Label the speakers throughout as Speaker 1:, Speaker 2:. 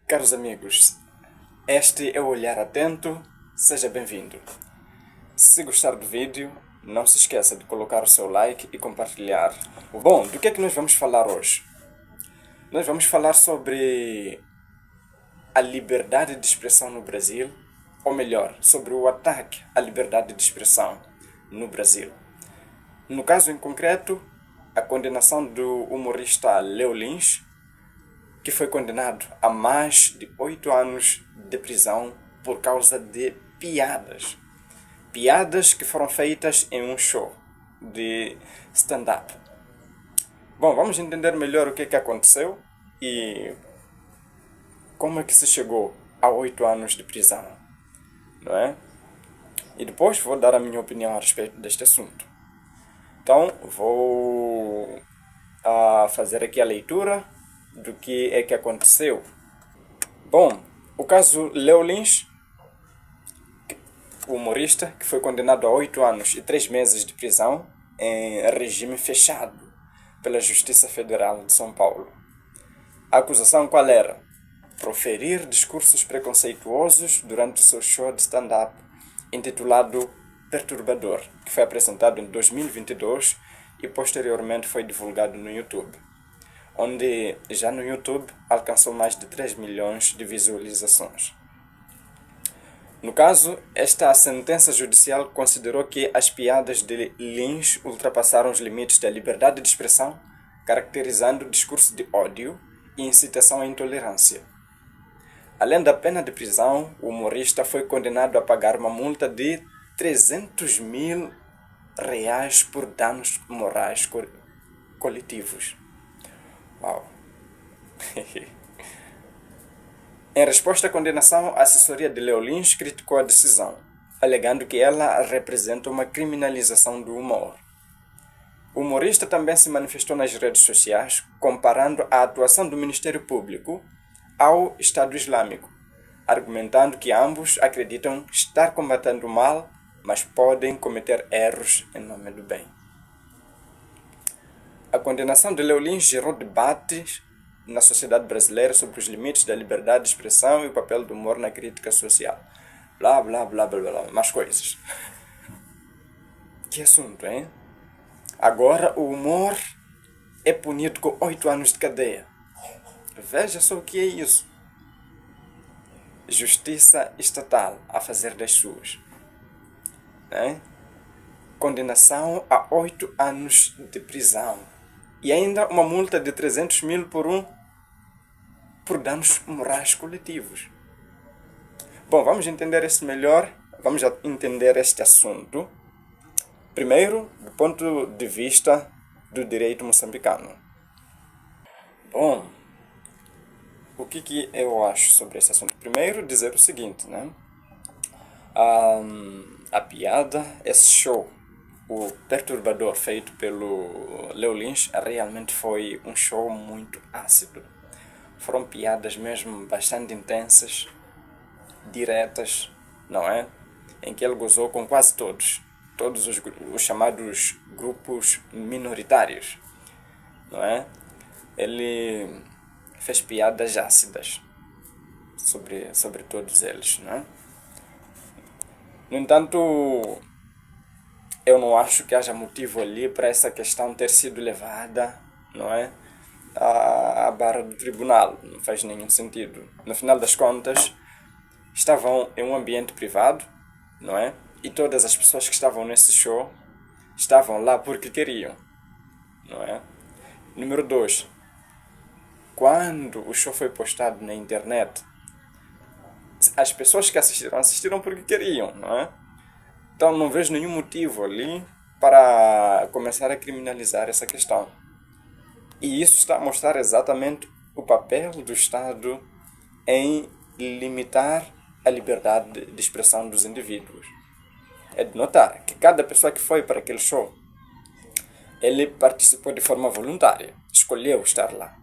Speaker 1: Caros amigos, este é o Olhar Atento, seja bem-vindo. Se gostar do vídeo, não se esqueça de colocar o seu like e compartilhar. Bom, do que é que nós vamos falar hoje? Nós vamos falar sobre a liberdade de expressão no Brasil, ou melhor, sobre o ataque à liberdade de expressão no Brasil. No caso em concreto, a condenação do humorista Leo Lins, que foi condenado a mais de 8 anos de prisão por causa de piadas. Piadas que foram feitas em um show de stand-up. Bom, vamos entender melhor o que é que aconteceu e como é que se chegou a 8 anos de prisão, não é? E depois vou dar a minha opinião a respeito deste assunto. Então, vou fazer aqui a leitura do que é que aconteceu. Bom, o caso Leo Lins, o humorista, que foi condenado a 8 anos e 3 meses de prisão em regime fechado pela Justiça Federal de São Paulo. A acusação qual era? Proferir discursos preconceituosos durante o seu show de stand-up intitulado Perturbador, que foi apresentado em 2022 e posteriormente foi divulgado no YouTube, onde já no YouTube alcançou mais de 3 milhões de visualizações. No caso, esta sentença judicial considerou que as piadas de Lins ultrapassaram os limites da liberdade de expressão, caracterizando discurso de ódio e incitação à intolerância. Além da pena de prisão, o humorista foi condenado a pagar uma multa de 300 mil reais por danos morais coletivos. Uau! Em resposta à condenação, a assessoria de Leo Lins criticou a decisão, alegando que ela representa uma criminalização do humor. O humorista também se manifestou nas redes sociais, comparando a atuação do Ministério Público ao Estado Islâmico, argumentando que ambos acreditam estar combatendo o mal, mas podem cometer erros em nome do bem. A condenação de Leo Lins gerou debates na sociedade brasileira sobre os limites da liberdade de expressão e o papel do humor na crítica social. Blá, blá, blá, blá, blá, mais coisas. Que assunto, hein? Agora o humor é punido com 8 anos de cadeia. Veja só o que é isso. Justiça estatal a fazer das suas. Né? Condenação a 8 anos de prisão. E ainda uma multa de 300 mil por danos morais coletivos. Bom, vamos entender isso melhor. Vamos entender este assunto. Primeiro, do ponto de vista do direito moçambicano. Bom, o que eu acho sobre esse assunto? Primeiro, dizer o seguinte, né? A piada, esse show, o Perturbador, feito pelo Leo Lins, realmente foi um show muito ácido. Foram piadas mesmo bastante intensas, diretas, não é? Em que ele gozou com quase todos os chamados grupos minoritários, não é? Ele fez piadas ácidas sobre todos eles, não é? No entanto, eu não acho que haja motivo ali para essa questão ter sido levada, não é, à barra do tribunal. Não faz nenhum sentido. No final das contas, estavam em um ambiente privado, não é? E todas as pessoas que estavam nesse show estavam lá porque queriam, não é? Número 2. Quando o show foi postado na internet, as pessoas que assistiram porque queriam, não é? Então não vejo nenhum motivo ali para começar a criminalizar essa questão. E isso está a mostrar exatamente o papel do Estado em limitar a liberdade de expressão dos indivíduos. É de notar que cada pessoa que foi para aquele show, ele participou de forma voluntária, escolheu estar lá.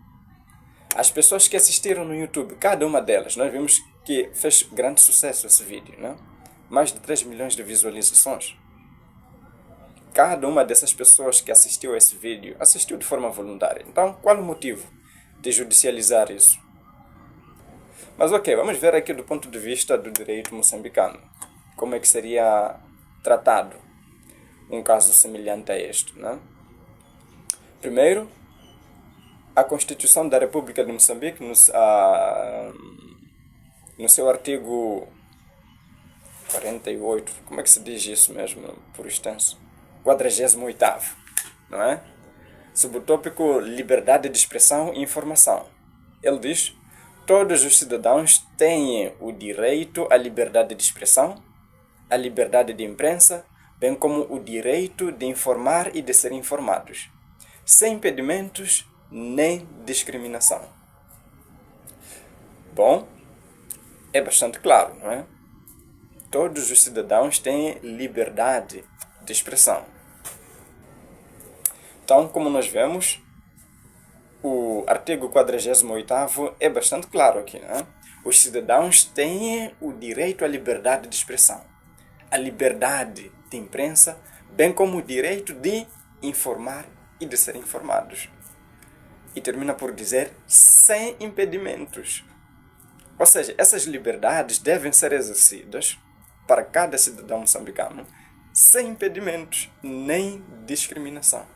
Speaker 1: As pessoas que assistiram no YouTube, cada uma delas, nós vimos que fez grande sucesso esse vídeo, né? Mais de 3 milhões de visualizações. Cada uma dessas pessoas que assistiu a esse vídeo, assistiu de forma voluntária. Então, qual o motivo de judicializar isso? Mas ok, vamos ver aqui do ponto de vista do direito moçambicano. Como é que seria tratado um caso semelhante a este, né? Primeiro, a Constituição da República de Moçambique, no seu artigo 48, como é que se diz isso mesmo, por extenso? 48º, não é? Subtópico Liberdade de Expressão e Informação. Ele diz: todos os cidadãos têm o direito à liberdade de expressão, à liberdade de imprensa, bem como o direito de informar e de ser informados, sem impedimentos nem discriminação. Bom, é bastante claro, não é? Todos os cidadãos têm liberdade de expressão. Então, como nós vemos, o artigo 48º é bastante claro aqui, né? Os cidadãos têm o direito à liberdade de expressão, à liberdade de imprensa, bem como o direito de informar e de ser informados. E termina por dizer, sem impedimentos. Ou seja, essas liberdades devem ser exercidas para cada cidadão moçambicano, sem impedimentos nem discriminação.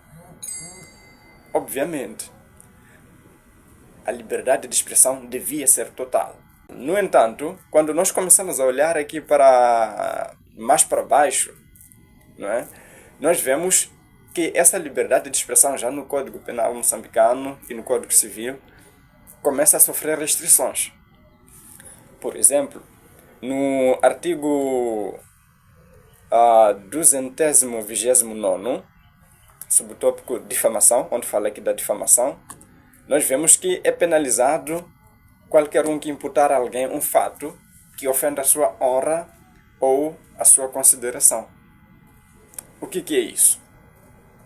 Speaker 1: Obviamente, a liberdade de expressão devia ser total. No entanto, quando nós começamos a olhar aqui mais para baixo, não é? Nós vemos que essa liberdade de expressão já no Código Penal moçambicano e no Código Civil começa a sofrer restrições. Por exemplo, no artigo 229º, subtópico difamação, onde fala aqui da difamação, nós vemos que é penalizado qualquer um que imputar a alguém um fato que ofenda a sua honra ou a sua consideração. O que é isso?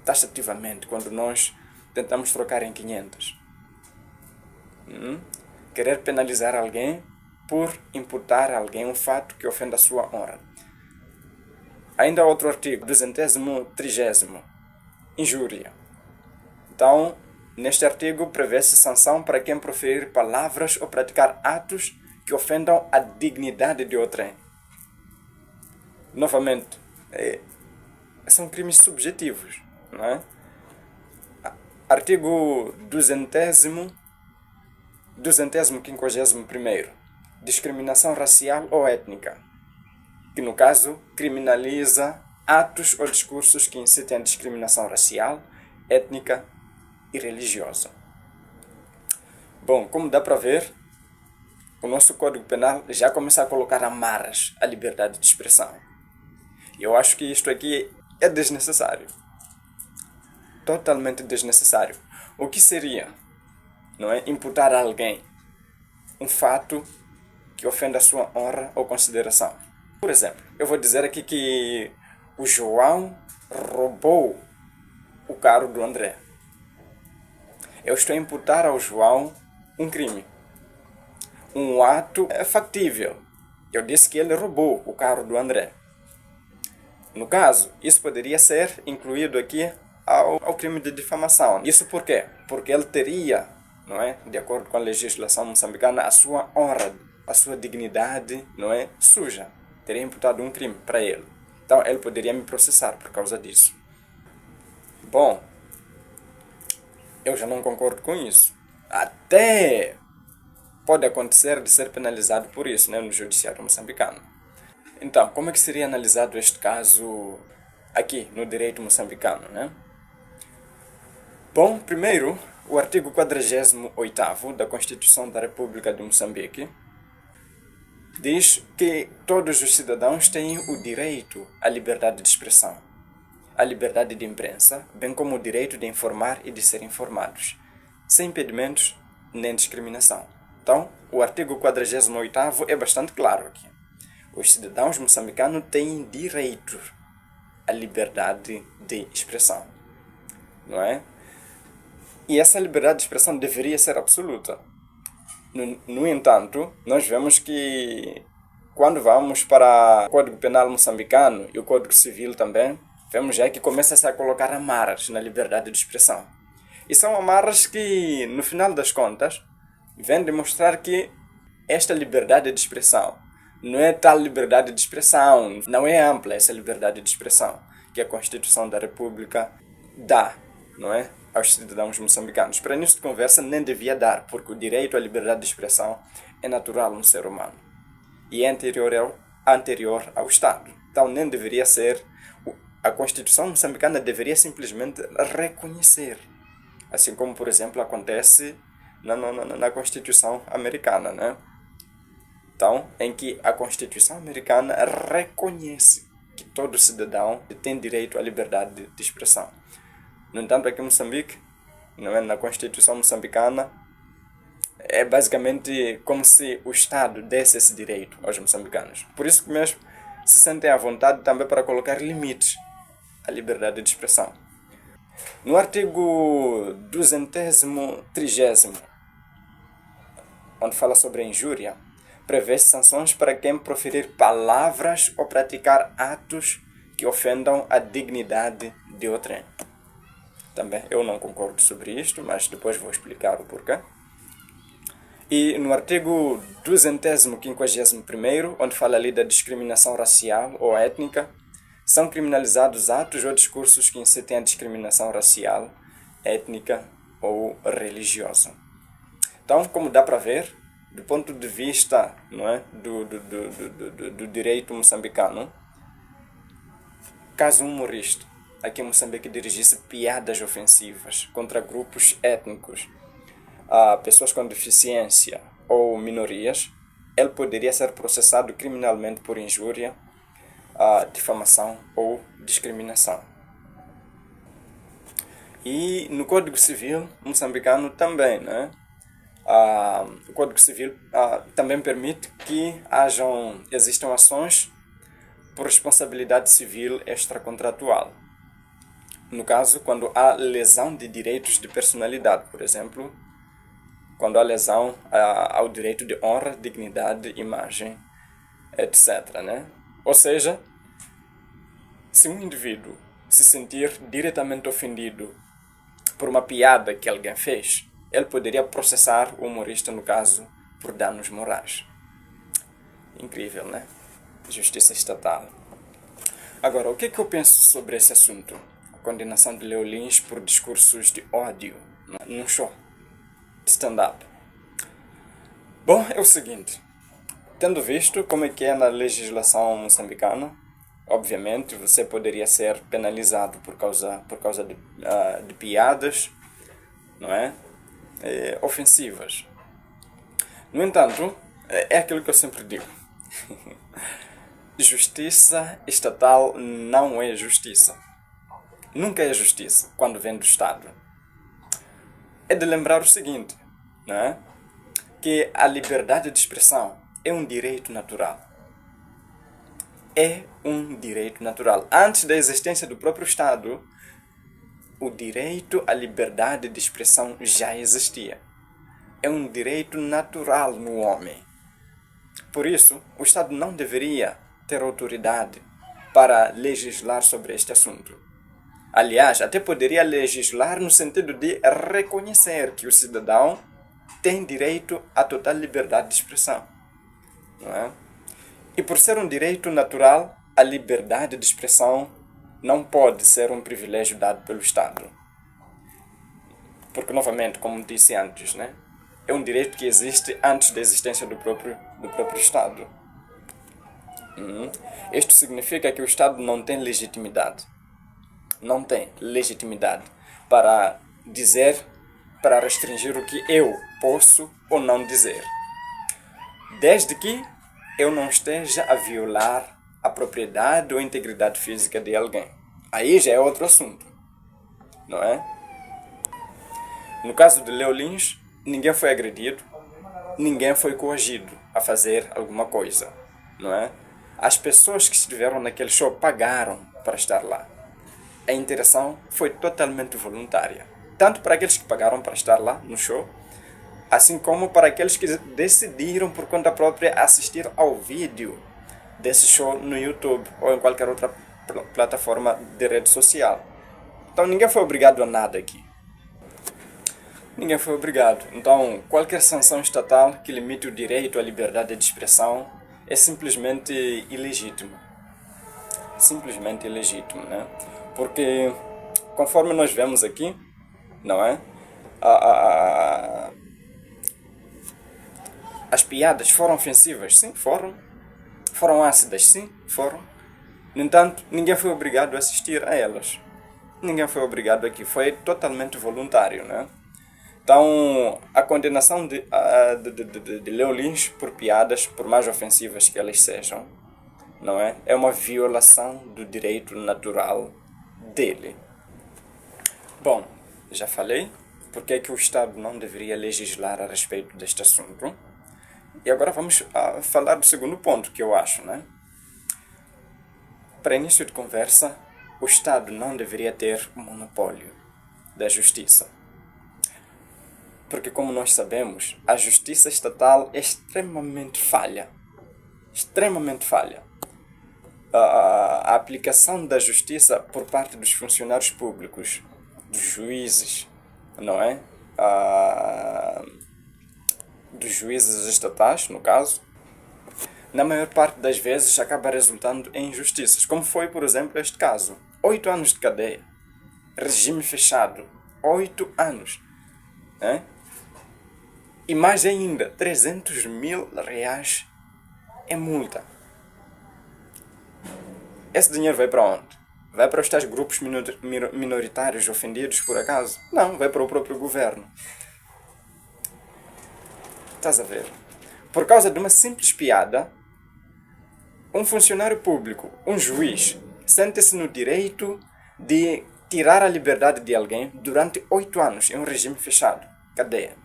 Speaker 1: Taxativamente, quando nós tentamos trocar em 500. Querer penalizar alguém por imputar a alguém um fato que ofenda a sua honra. Ainda outro artigo, 230º, injúria. Então, neste artigo prevê-se sanção para quem proferir palavras ou praticar atos que ofendam a dignidade de outrem. Novamente, são crimes subjetivos, não é? Artigo 251º, discriminação racial ou étnica, que no caso criminaliza atos ou discursos que incitem a discriminação racial, étnica e religiosa. Bom, como dá para ver, o nosso Código Penal já começa a colocar amarras à liberdade de expressão. E eu acho que isto aqui é desnecessário. Totalmente desnecessário. O que seria, não é, imputar a alguém um fato que ofenda a sua honra ou consideração? Por exemplo, eu vou dizer aqui que o João roubou o carro do André. Eu estou a imputar ao João um crime. Um ato é factível. Eu disse que ele roubou o carro do André. No caso, isso poderia ser incluído aqui ao crime de difamação. Isso por quê? Porque ele teria, não é, de acordo com a legislação moçambicana, a sua honra, a sua dignidade, não é, suja. Teria imputado um crime para ele. Então, ele poderia me processar por causa disso. Bom, eu já não concordo com isso. Até pode acontecer de ser penalizado por isso, né, no judiciário moçambicano. Então, como é que seria analisado este caso aqui no direito moçambicano, né? Bom, primeiro, o artigo 48º da Constituição da República de Moçambique diz que todos os cidadãos têm o direito à liberdade de expressão, à liberdade de imprensa, bem como o direito de informar e de ser informados, sem impedimentos nem discriminação. Então, o artigo 48º é bastante claro aqui. Os cidadãos moçambicanos têm direito à liberdade de expressão, não é? E essa liberdade de expressão deveria ser absoluta. No entanto, nós vemos que quando vamos para o Código Penal moçambicano e o Código Civil também, vemos já que começa-se a colocar amarras na liberdade de expressão. E são amarras que, no final das contas, vêm demonstrar que esta liberdade de expressão não é tal liberdade de expressão, não é ampla essa liberdade de expressão que a Constituição da República dá, não é, aos cidadãos moçambicanos. Para início de conversa, nem devia dar, porque o direito à liberdade de expressão é natural no ser humano e é anterior ao Estado. Então, nem deveria ser. A Constituição moçambicana deveria simplesmente reconhecer, assim como, por exemplo, acontece na Constituição americana, né? Então, em que a Constituição americana reconhece que todo cidadão tem direito à liberdade de expressão. No entanto, aqui em Moçambique, não é, na Constituição moçambicana, é basicamente como se o Estado desse esse direito aos moçambicanos. Por isso que mesmo se sentem à vontade também para colocar limites à liberdade de expressão. No artigo 230, onde fala sobre a injúria, prevê sanções para quem proferir palavras ou praticar atos que ofendam a dignidade de outrem. Também eu não concordo sobre isto, mas depois vou explicar o porquê. E no artigo 251º, onde fala ali da discriminação racial ou étnica, são criminalizados atos ou discursos que incitem a discriminação racial, étnica ou religiosa. Então, como dá para ver, do ponto de vista, não é, do direito moçambicano, caso um humorista aqui em Moçambique dirigisse piadas ofensivas contra grupos étnicos, pessoas com deficiência ou minorias, ele poderia ser processado criminalmente por injúria, difamação ou discriminação. E no Código Civil moçambicano também, né? O Código Civil também permite que existam ações por responsabilidade civil extracontratual. No caso, quando há lesão de direitos de personalidade, por exemplo, quando há lesão ao direito de honra, dignidade, imagem, etc. Né? Ou seja, se um indivíduo se sentir diretamente ofendido por uma piada que alguém fez, ele poderia processar o humorista, no caso, por danos morais. Incrível, né? Justiça estatal. Agora, o que eu penso sobre esse assunto? A condenação de Leo Lins por discursos de ódio num show de stand-up. Bom, é o seguinte. Tendo visto como é que é na legislação moçambicana, obviamente você poderia ser penalizado por causa de piadas, não é? Ofensivas. No entanto, é aquilo que eu sempre digo. Justiça estatal não é justiça. Nunca é justiça quando vem do Estado. É de lembrar o seguinte, não é? Que a liberdade de expressão é um direito natural. É um direito natural. Antes da existência do próprio Estado, o direito à liberdade de expressão já existia. É um direito natural no homem. Por isso, o Estado não deveria ter autoridade para legislar sobre este assunto. Aliás, até poderia legislar no sentido de reconhecer que o cidadão tem direito à total liberdade de expressão. Não é? E por ser um direito natural, a liberdade de expressão não pode ser um privilégio dado pelo Estado. Porque, novamente, como disse antes, né? É um direito que existe antes da existência do próprio Estado. Isto significa que o Estado não tem legitimidade. Não tem legitimidade para dizer, para restringir o que eu posso ou não dizer. Desde que eu não esteja a violar a propriedade ou a integridade física de alguém. Aí já é outro assunto, não é? No caso de Leo Lins, ninguém foi agredido, ninguém foi coagido a fazer alguma coisa, não é? As pessoas que estiveram naquele show pagaram para estar lá. A interação foi totalmente voluntária, tanto para aqueles que pagaram para estar lá no show, assim como para aqueles que decidiram por conta própria assistir ao vídeo desse show no YouTube ou em qualquer outra plataforma de rede social. Então ninguém foi obrigado a nada aqui. ninguém foi obrigado. Então, qualquer sanção estatal que limite o direito à liberdade de expressão é simplesmente ilegítimo. Simplesmente ilegítimo, né? Porque, conforme nós vemos aqui, não é? A, a, as piadas foram ofensivas? Sim, foram. Foram ácidas? Sim, foram. No entanto, ninguém foi obrigado a assistir a elas. Ninguém foi obrigado aqui. Foi totalmente voluntário, né? Então, a condenação de Leo Lins por piadas, por mais ofensivas que elas sejam, não é? É uma violação do direito natural dele. Bom, já falei porque é que o Estado não deveria legislar a respeito deste assunto. E agora vamos falar do segundo ponto que eu acho, né? Para início de conversa, o Estado não deveria ter o monopólio da justiça. Porque, como nós sabemos, a justiça estatal é extremamente falha. Extremamente falha. A aplicação da justiça por parte dos funcionários públicos, dos juízes, não é? Dos juízes estatais, no caso, na maior parte das vezes acaba resultando em injustiças, como foi, por exemplo, este caso. 8 anos de cadeia. Regime fechado. 8 anos. Né? E mais ainda, 300 mil reais em multa. Esse dinheiro vai para onde? Vai para os tais grupos minoritários ofendidos, por acaso? Não, vai para o próprio governo. Estás a ver? Por causa de uma simples piada, um funcionário público, um juiz, sente-se no direito de tirar a liberdade de alguém durante 8 anos em um regime fechado, cadeia.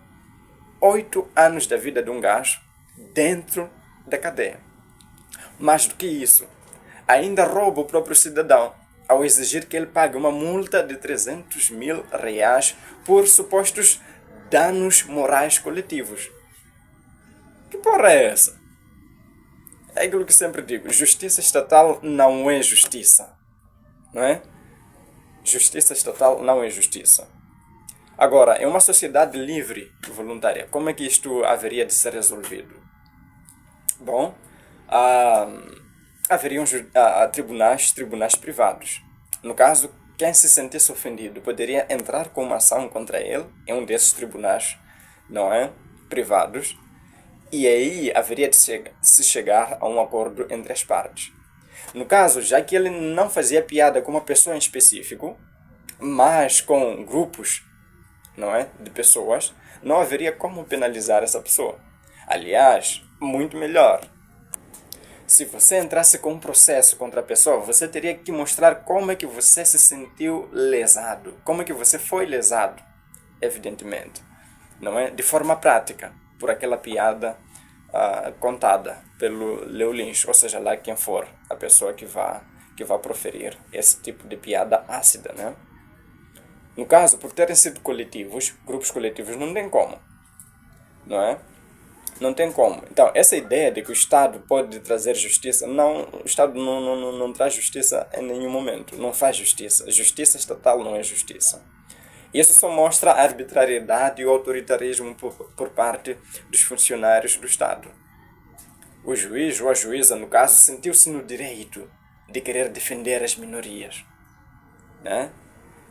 Speaker 1: 8 anos da vida de um gajo dentro da cadeia. Mais do que isso, ainda rouba o próprio cidadão ao exigir que ele pague uma multa de 300 mil reais por supostos danos morais coletivos. Que porra é essa? É aquilo que sempre digo, justiça estatal não é justiça. Não é? Justiça estatal não é justiça. Agora, em uma sociedade livre e voluntária, como é que isto haveria de ser resolvido? Bom, haveriam tribunais privados. No caso, quem se sentisse ofendido poderia entrar com uma ação contra ele em um desses tribunais, não é? Privados. E aí haveria de se chegar a um acordo entre as partes. No caso, já que ele não fazia piada com uma pessoa em específico, mas com grupos, não é, de pessoas, não haveria como penalizar essa pessoa. Aliás, muito melhor. Se você entrasse com um processo contra a pessoa, você teria que mostrar como é que você se sentiu lesado, como é que você foi lesado, evidentemente, não é? De forma prática, por aquela piada contada pelo Leo Lins, ou seja, lá quem for a pessoa que vá proferir esse tipo de piada ácida, né? No caso, por terem sido coletivos, grupos coletivos, não tem como, não é? Não tem como. Então, essa ideia de que o Estado pode trazer justiça, não, o Estado não traz justiça em nenhum momento, não faz justiça. Justiça estatal não é justiça. Isso só mostra a arbitrariedade e o autoritarismo por parte dos funcionários do Estado. O juiz ou a juíza, no caso, sentiu-se no direito de querer defender as minorias, né?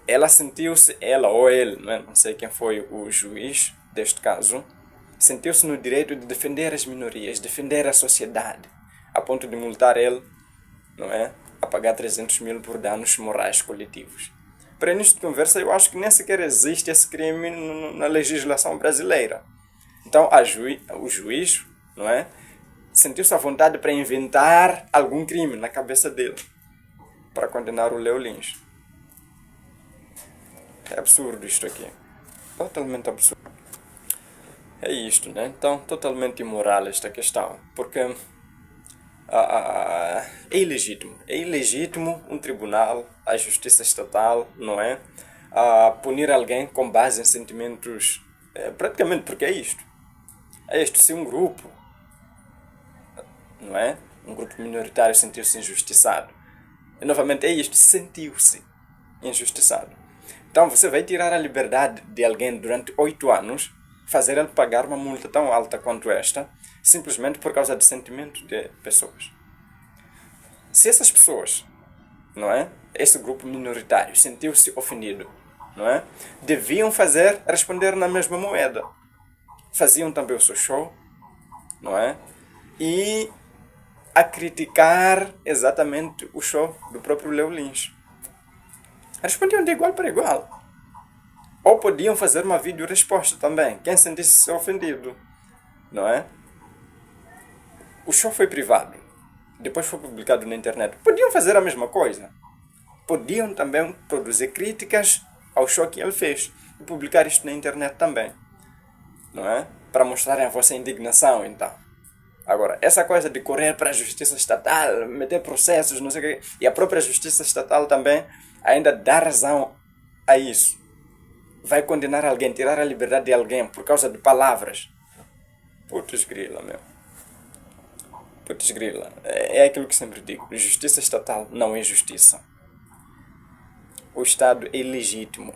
Speaker 1: Ela sentiu-se, ela ou ele, não sei quem foi o juiz deste caso, sentiu-se no direito de defender as minorias, defender a sociedade, a ponto de multar ele, não é? A pagar 300 mil por danos morais coletivos. Para início de conversa, eu acho que nem sequer existe esse crime na legislação brasileira. Então, o juiz, não é? Sentiu-se à vontade para inventar algum crime na cabeça dele, para condenar o Leo Lins. É absurdo isto aqui. Totalmente absurdo. É isto, né? Então, totalmente imoral esta questão. Porque é ilegítimo. É ilegítimo um tribunal, a justiça estatal, não é? Punir alguém com base em sentimentos... praticamente porque é isto. É isto. Se um grupo, não é? Um grupo minoritário sentiu-se injustiçado. E, novamente, é isto. Sentiu-se injustiçado. Então você vai tirar a liberdade de alguém durante 8 anos, fazer ele pagar uma multa tão alta quanto esta, simplesmente por causa de sentimentos de pessoas. Se essas pessoas, não é? Esse grupo minoritário sentiu-se ofendido, não é? Deviam responder na mesma moeda. Faziam também o seu show, não é? E a criticar exatamente o show do próprio Léo Lins. Respondiam de igual para igual. Ou podiam fazer uma vídeo-resposta também, quem sentisse ofendido, não é? O show foi privado, depois foi publicado na internet. Podiam fazer a mesma coisa. Podiam também produzir críticas ao show que ele fez e publicar isto na internet também, não é? Para mostrarem a vossa indignação, então. Agora, essa coisa de correr para a justiça estatal, meter processos, não sei o quê, e a própria justiça estatal também ainda dá razão a isso. Vai condenar alguém, tirar a liberdade de alguém por causa de palavras. Putz grila, meu. Putz grila. É aquilo que sempre digo. Justiça estatal não é justiça. O Estado é legítimo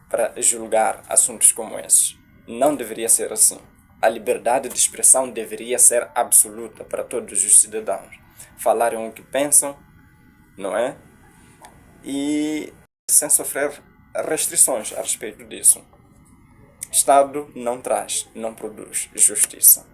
Speaker 1: para julgar assuntos como esses. Não deveria ser assim. A liberdade de expressão deveria ser absoluta para todos os cidadãos. Falarem o que pensam, não é? E sem sofrer restrições a respeito disso. Estado não traz, não produz justiça.